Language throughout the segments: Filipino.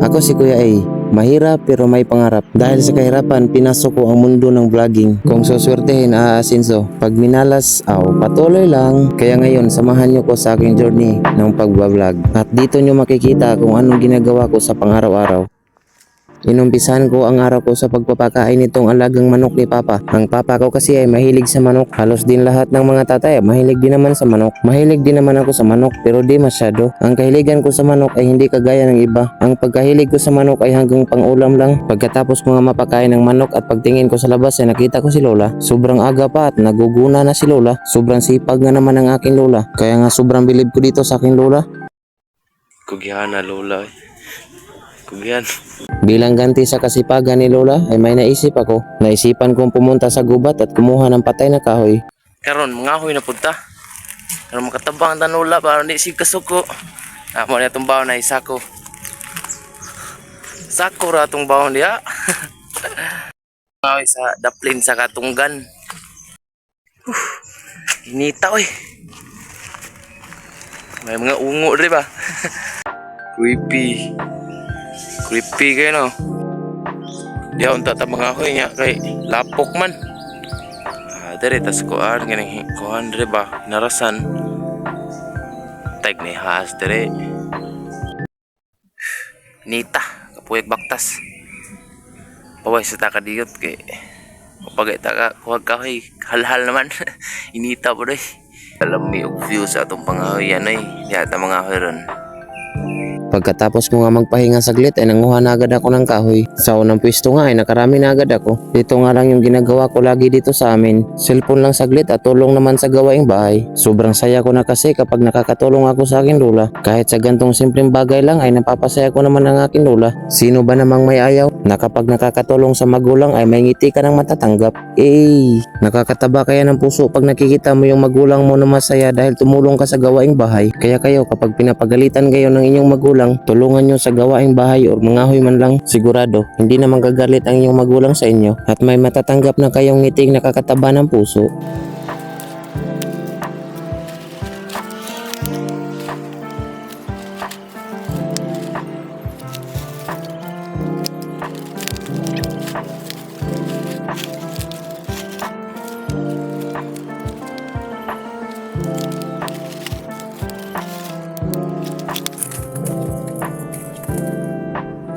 Ako si Kuya A. Mahirap pero may pangarap. Dahil sa kahirapan, pinasok ko ang mundo ng vlogging. Kung suswertehin, aasinso. Pag minalas, patuloy lang. Kaya ngayon, samahan nyo ko sa aking journey ng pagbablog. At dito nyo makikita kung anong ginagawa ko sa pang-araw-araw. Inumpisahan ko ang araw ko sa pagpapakain nitong alagang manok ni Papa. Ang papa ko kasi ay mahilig sa manok. Halos din lahat ng mga tatay mahilig din naman sa manok. Mahilig din naman ako sa manok pero di masyado. Ang kahiligan ko sa manok ay hindi kagaya ng iba. Ang pagkahilig ko sa manok ay hanggang pang-ulam lang. Pagkatapos ko nga mapakain ng manok at pagtingin ko sa labas ay nakita ko si Lola. Sobrang aga pa at naguguna na si Lola. Sobrang sipag nga naman ng aking Lola. Kaya nga sobrang bilib ko dito sa aking Lola. Kugihan na Lola. Kugihan. Bilang ganti sa kasipagan ni Lola ay may naisip ako. Naisipan kong pumunta sa gubat at kumuha ng patay na kahoy. Karon mga hoy na punta. Karon makatabang ang Lola para hindi si kasuko. Amo na itong baon na isako. Sako ra itong baon diha. Mga hoy sa daplin sa katunggan. Inita oy. May mga ungo rin ba? Creepy. Creepy kayo no. Di ako unta mga hoy nga kay lapok man. Dere tas kuan ganing kuan dere ba narasan. Tag ni has dere. Nita kapuyag baktas. Paway sa taka diyot kay kapag taka kuwag kahoy halhal naman. Inita po deh. Alam mi og view sa atong pangahoy yan ay. Di ata mga hoy ron. Pagkatapos ko nga magpahinga saglit ay nanguha na agad ako ng kahoy. Sa unang pwesto nga ay nakarami na agad ako. Dito nga lang yung ginagawa ko lagi dito sa amin. Cellphone lang saglit at tulong naman sa gawaing bahay. Sobrang saya ko na kasi kapag nakakatulong ako sa aking lola. Kahit sa gantong simpleng bagay lang ay napapasaya ko naman ang aking lola. Sino ba namang may ayaw na kapag nakakatulong sa magulang ay may ngiti ka ng matatanggap? Nakakataba kaya ng puso pag nakikita mo yung magulang mo na masaya dahil tumulong ka sa gawaing bahay. Kaya kayo kapag pinapagalitan kayo ng inyong magulang, tulungan nyo sa gawaing bahay o mangahoy man lang, sigurado hindi na magagalit ang inyong magulang sa inyo at may matatanggap na kayong ngiting nakakataba ng puso.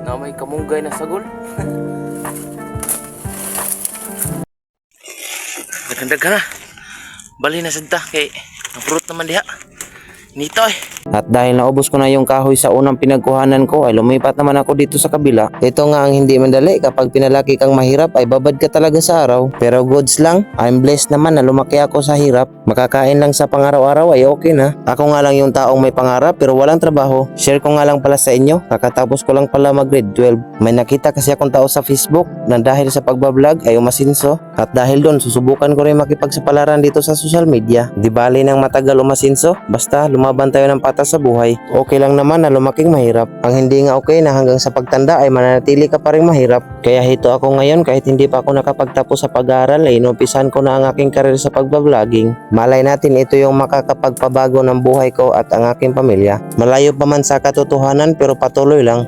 Na may kamunggay na sagol. Dagandag ka na. Bali na sadta kay fruit naman diha. Nito eh. At dahil naubos ko na yung kahoy sa unang pinagkuhanan ko ay lumipat naman ako dito sa kabila. Ito nga ang hindi madali, kapag pinalaki kang mahirap ay babad ka talaga sa araw. Pero goods lang, I'm blessed naman na lumaki ako sa hirap. Makakain lang sa pang-araw-araw ay okay na. Ako nga lang yung taong may pangarap pero walang trabaho. Share ko nga lang pala sa inyo, kakatapos ko lang pala mag grade 12. May nakita kasi akong tao sa Facebook na dahil sa pagbablog ay umasinso. At dahil doon susubukan ko rin makipagsapalaran dito sa social media. Di bali nang matagal umasinso, basta lumaban tayo ng patas sa buhay. Okay lang naman na lumaking mahirap. Ang hindi nga okay na hanggang sa pagtanda ay mananatili ka pa rin mahirap. Kaya hito ako ngayon kahit hindi pa ako nakapagtapos sa pag-aaral ay inumpisahan ko na ang aking karir sa pagbabloging. Malay natin ito yung makakapagpabago ng buhay ko at ang aking pamilya. Malayo pa man sa katotohanan pero patuloy lang.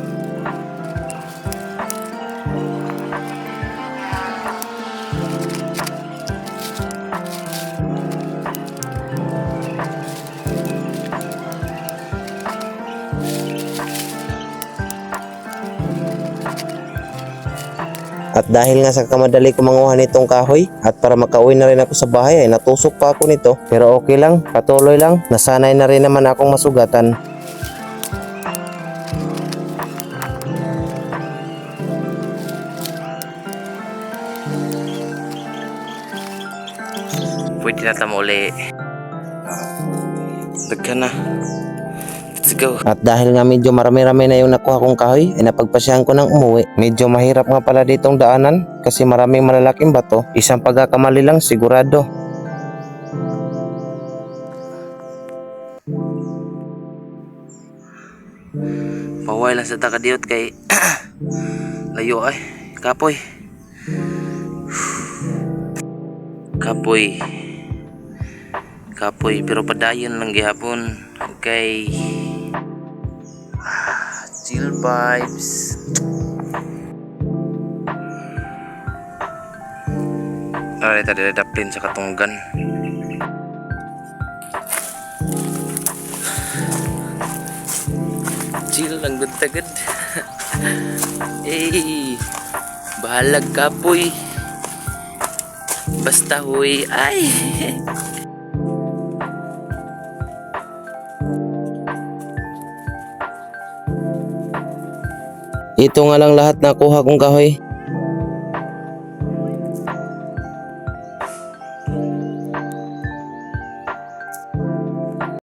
At dahil nga sa kamadali ko manguha nitong kahoy at para makauwi na rin ako sa bahay ay natusok pa ako nito. Pero okay lang, patuloy lang. Nasanay na rin naman akong masugatan. Pwede na tamo uli. Daghan na. Let's go. At dahil nga medyo marami-rami na yung nakuha kong kahoy ay napagpasyahan ko ng umuwi. Medyo mahirap nga pala ditong daanan kasi maraming malalaking bato. Isang pagkakamali lang sigurado. Paway lang sa takadiyot kay layo ay kapoy. Kapoy. Kapoy pero padayon lang gihapon kay Chill vibes. Ay, tadi daplin sa katunggan. Chill lang good tagad. Eh, bahalag kapoy. Basta huy. Ay. Ito nga lang lahat na kuha kong kahoy.